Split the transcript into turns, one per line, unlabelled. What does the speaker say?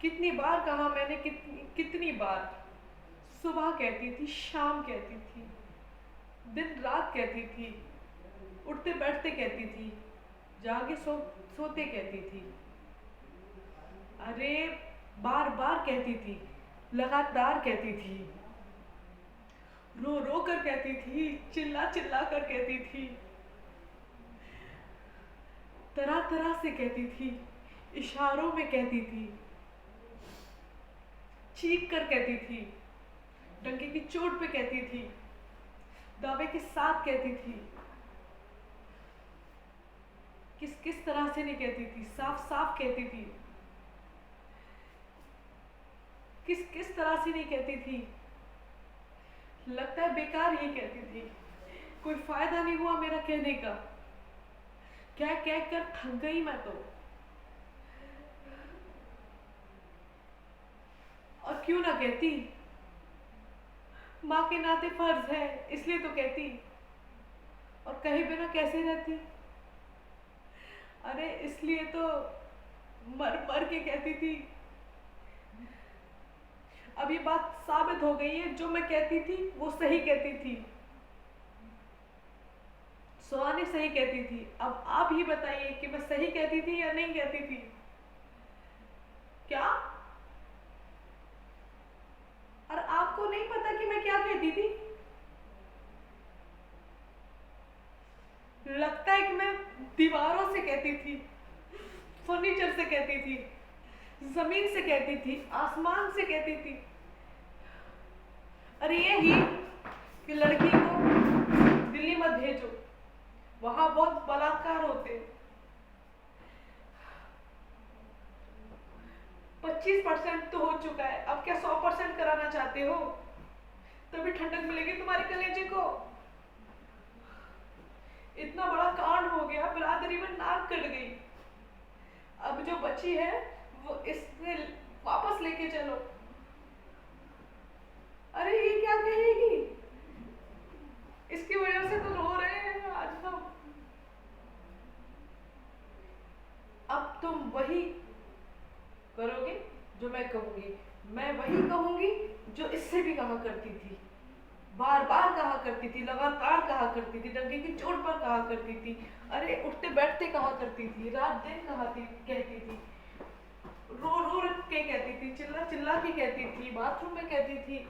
कितनी बार कहा मैंने, कितनी कितनी बार। सुबह कहती थी, शाम कहती थी, दिन रात कहती थी, उठते बैठते कहती थी, जागे सोते कहती थी। अरे बार बार कहती थी, लगातार कहती थी, रो रो कर कहती थी, चिल्ला चिल्ला कर कहती थी, तरह तरह से कहती थी, इशारों में कहती थी, चीख कर कहती थी, डंके की चोट पे कहती थी, दावे के साथ कहती थी। किस किस तरह से नहीं कहती थी, साफ साफ कहती थी। किस किस तरह से नहीं कहती थी, लगता है बेकार ही कहती थी। कोई फायदा नहीं हुआ मेरा कहने का, कह कह कर थक गई मैं तो। और क्यों ना कहती, माँ के नाते फर्ज है इसलिए तो कहती। और कहे बिना कैसे रहती, अरे इसलिए तो मर मर के कहती थी। अब ये बात साबित हो गई है, जो मैं कहती थी वो सही कहती थी, सुहानी सही कहती थी। अब आप ही बताइए कि मैं सही कहती थी या नहीं कहती थी। क्या? और आपको नहीं पता कि मैं क्या कहती थी? लगता है कि मैं दीवारों से कहती थी, फर्नीचर से कहती थी, जमीन से कहती थी, आसमान से कहती थी। अरे यही कि लड़की को दिल्ली मत भेजो, वहां बहुत बलात्कार होते। 25% तो हो चुका है, अब क्या 100% कराना चाहते हो? तभी ठंडक मिलेगी तुम्हारे कलेजे को। इतना बड़ा कांड हो गया, बिरादरी में नाक कट गई। अब जो बची है वो इससे वापस लेके चलो। अरे ये क्या कहेगी, इसकी वजह से तो रो रहे हैं आज हम। अब तुम वही करोगे जो मैं कहूंगी, मैं वही कहूंगी जो इससे भी कहा करती थी, बार बार कहा करती थी, लगातार कहा करती थी, डंके की चोट पर कहा करती थी, अरे उठते बैठते कहा करती थी, रात दिन कहती थी, रो रो के कहती थी, चिल्ला चिल्ला के कहती थी, बाथरूम में कहती थी।